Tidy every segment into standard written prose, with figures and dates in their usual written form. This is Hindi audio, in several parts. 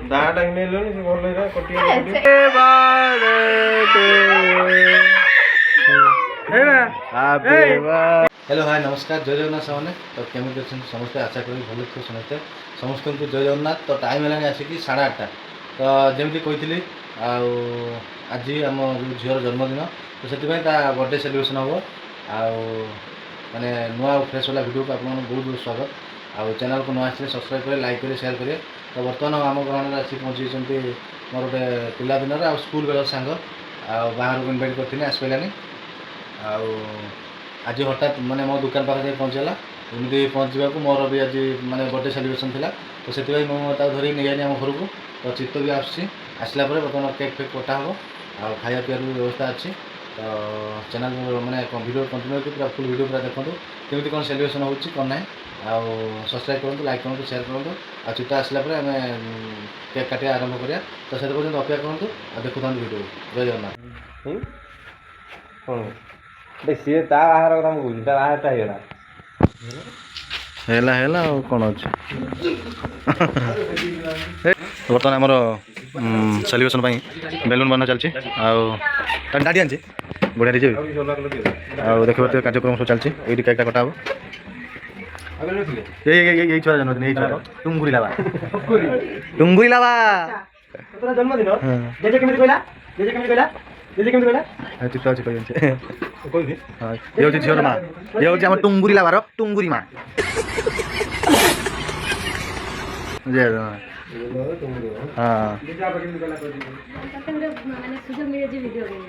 दाटा नेलोनी से बोल रहा कोटी हेलो हाय नमस्कार जय जगन्नाथ सामने तो केमी समस्ते आशा करी भल थे समस्ते समस्त को जय जगन्नाथ तो टाइम है आसिक 8:30 तो जमी कही आज आम जो झीर जन्मदिन तो से बर्थडे सेलिब्रेशन हम माने नुआ फ्रेश वाला वीडियो को आप बहुत बहुत स्वागत आउ चैनल को नुआ आसे सब्सक्राइब करें लाइक करें शेयर करें तो बर्तमान आम ग्रहण आसी पहुँची मोर गोटे पिलादिन आ स्कूल बेल सांग बाहर को इनभाइट करते आसपारानी आज हठात माने मो दुकान पाखे पहुँचला एमती पहुँचा मोर भी आज माने बर्थडे सेलिब्रेशन थिला तो से मुझे धरिक नहीं आनी आम घर को तो चित्त भी आसला बर्तमान केक फेक कटा हम आ खाया पीवार भी व्यवस्था अच्छी तो चैनल मैंने वीडियो कंटिन्यू पूरा फुल वीडियो पूरा देखो केमी कौन सेलिब्रेशन हो कौन ना आउ सब्सक्राइब करूँ लाइक करूँ शेयर करूँ आ चित्त आसला आम केक काटिया आरंभ करिया तो से पर्यटन अपेक्षा करूँ आ देखु वीडियो जय जगन्नाथ सी बाहर कथा मुझे बाहरटा है कौन अच्छे बर्तमान आमर सेलिब्रेशन बेलून बना चलती डाडी आनी बढ़िया डीजे देखिए कार्यक्रम सब चलती ये केकटा कटा हम यही छुआ जन्मदिन यही छुआ टुंगुरी लावा जन्मदिन चित्त अच्छे कही ये हूँ झीर माँ ये हूँ आम टुंगुरी लावार टुंगुरी माँ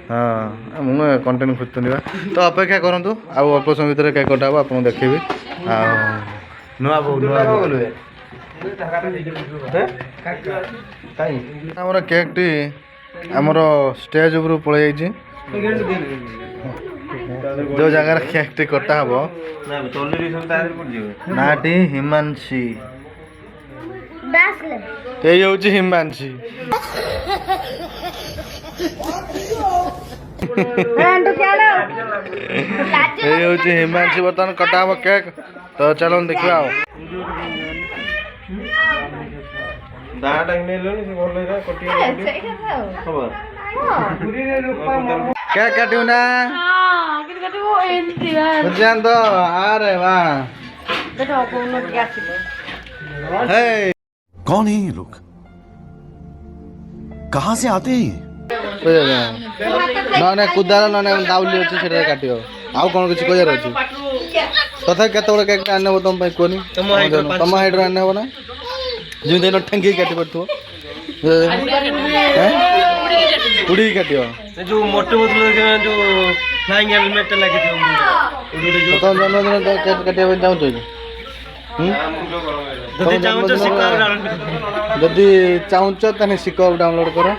हाँ मुझे कंटेन्ट खोजुनी तो अपेक्षा करूँ आउ अल्प समय भितर केक कटा आप देखी नुआ आमर केक टी आमर स्टेज उपर पलि जो जगार केक टी कटा हम नाटी हिमांशी ये हूँ हिमांशी ये हूँ हिमांशी बर्तमान कटा हम केक तो चलो देखा केक काटू ना जान तो अरे वाह कौन है ये लोग कहाँ से आते हैं ना कुदार ना दाउली अच्छे से काट आउ कौन किसी कहार अच्छे तथा केत केक आने तुम कहनी तुम हाइट आने ना जमी ठेंगी काट पड़ो उड़ी काट जो मोटे बोतल जो फ्लाइंग हेलमेट लगे तुम जन्मदिन केक काटा चाहूँ जदि चाहूच ताने सिको डाउनलोड करो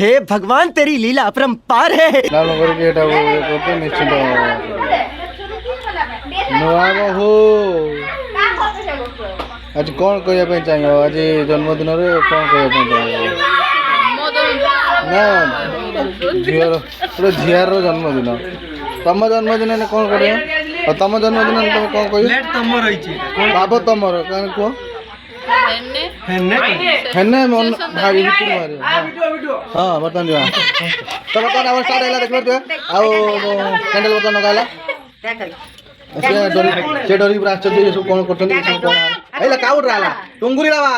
हे भगवान तेरी लीला अपरंपार है डाउनलोड करके एटा करते निश्चित नुआ हो आज कौन कहया चाहिए आज जन्मदिन रे कौन कहया चाहिए ना झीर पूरा झीर जन्मदिन तम जन्मदिन कौन कर तम जन्मदिन तुम कौन कह बाब तुम कह हेने भाई हाँ बर्तमान जा तो बर्तमान आवाज स्टार्ट है देख लो आउ कैंडल बर्तमान लगाला से डरी पूरा आश्चर्य सब कौन कर काउट रहा टुंगुरी लावा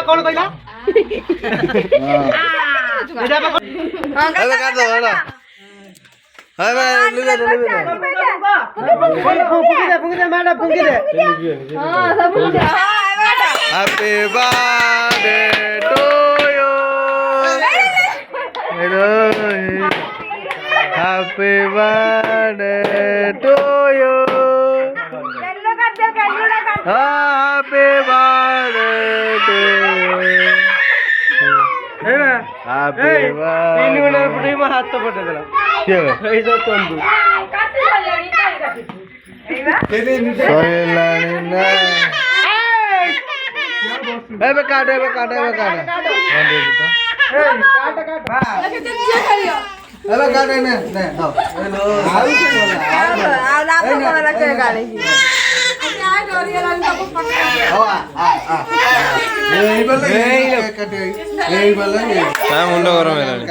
कौन कहला हाय भाई ले happy birthday to you happy birthday to you happy birthday to happy birthday हाथ तो पटे देला ए जो तंदू सोयलानी ना ए बे काट काट हेलो काट ने आओ हेलो आओ से बोला आओ ना तो बोला के गाड़ी ତା ମୁଣ୍ଡ ଗରମ ହେଲାଣି।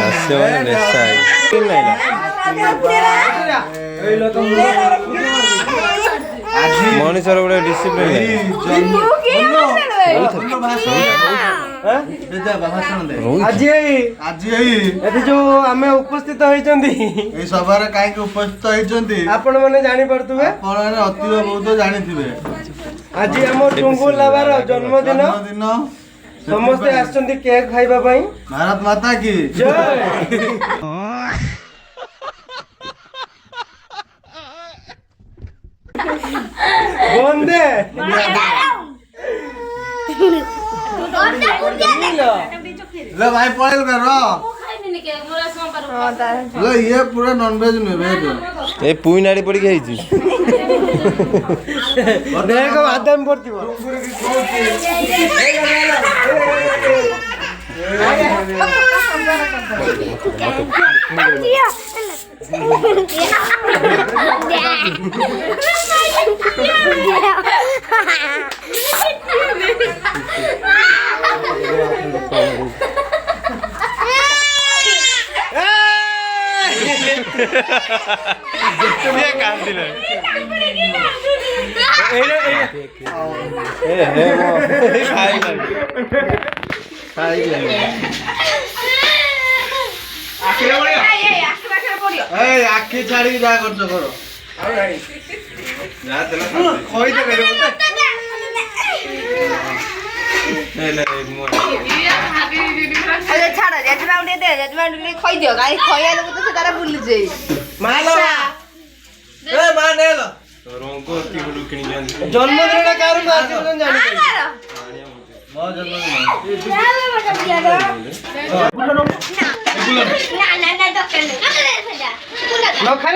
ଆସିବ ମାନେ ନେଶା ମଣିଷର ଗୋଟେ ଡିସିପ୍ଲିନ ଆଜି ଯୋଉ ଆମେ ଉପସ୍ଥିତ ହେଇଛନ୍ତି ଏଇ ସଭାରେ କାହିଁକି ଉପସ୍ଥିତ ହେଇଛନ୍ତି ଆପଣ ମାନେ ଜାଣିପାରୁଥିବେ, ଆପଣ ଅତୀବ ବହୁତ ଜାଣିଥିବେ। ଆଜି ଆମ ଟୁଙ୍ଗୁଲ ଲାଭାର ଜନ୍ମଦିନ। ସମସ୍ତେ ଆସିଛନ୍ତି କେକ୍ ଖାଇବା ପାଇଁ। ଭାରତ ମାତା କି ବନ୍ଦେ लो भाई पळेल कर लो ये पूरा नॉनवेज नुहे भेज ଏ ପୁଇ ନାଡ଼ି ପଡ଼ିକି ହେଇଛି। ଦେଖ ବାଦାମ ପଡିଥିବ। आखि छाड़ी जा करछ करो खोई दे करे अरे छाड़ जजमान दे जजमान ले खोई दियो गाय खोया लोग तो तारा भूल जाई ମାଲ ए मा नेल ରଙ୍ଗ ଅତି ଗୁଲୁ କିଣି ଯାଆନ୍ତି। ଜନ୍ମଦିନଟା କାହାର ଆଜି ପର୍ଯ୍ୟନ୍ତ ଜାଣିପାରୁନି। ମୋ ଜନ୍ମଦିନ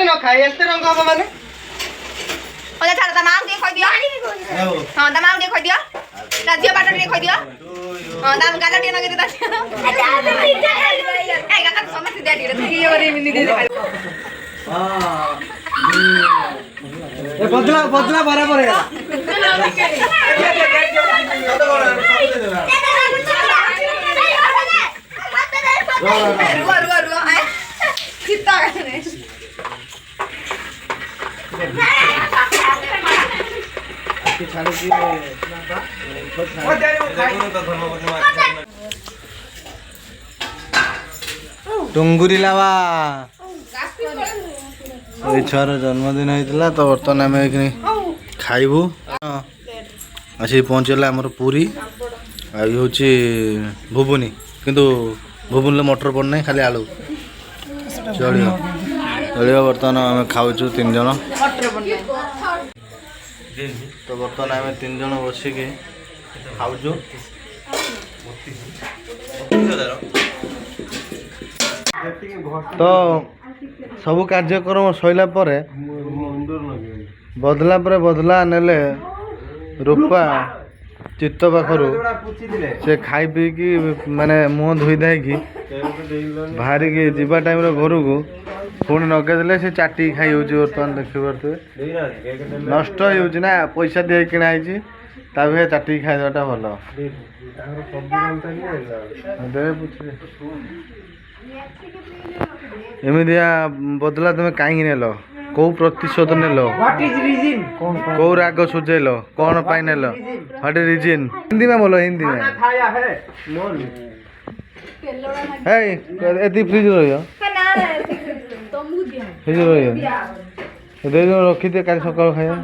ନ ଖାଇ ଏତେ ରଙ୍ଗ ହବ ମାନେ ओले छाड़ ता मां के खोई दियो हां ता मां के खोई दियो राज्य बाटो के खोई दियो हां दाम गाला टे नगे देता ए गाका समझ दे दियो ये और मिनी दे ଏ ବଦଲା ବରାବର ହେଇଗଲା। रुआ कितना करने टुंगुरी लावा ये छुआर जन्मदिन होता तो बर्तमान आम खाइबू आसी पहुँचला आमर पूरी हूँ भुबुनी किंतु भुबुन मटर पड़ना खाली आलू चलो चलो बर्तमान आम खाऊ 3 जन तो बर्तमान आम 3 जन बसिक खाऊ तो सबू कार्यक्रम सैला बदला नेले रूपा चित्त पाखर से खाई पी कि माने मुँह धोई दाई बाहर की जीवा टाइम घर को पुणी नगेदे से चाटी खाई बर्तमान देखी पारे नष्ट होना पैसा दिए किणाई ता भी चाटी खाईदेटा भल एमतिया बदला तुम कहीं नेल कौ प्रतिशोध नेल कौ राग सुझेल कौन पाई नेल व्हाट इज रीजन हिंदी में बोलो हिंदी में एती फ्रिज रही फ्रिज रही रखी दे कल सकाल खाया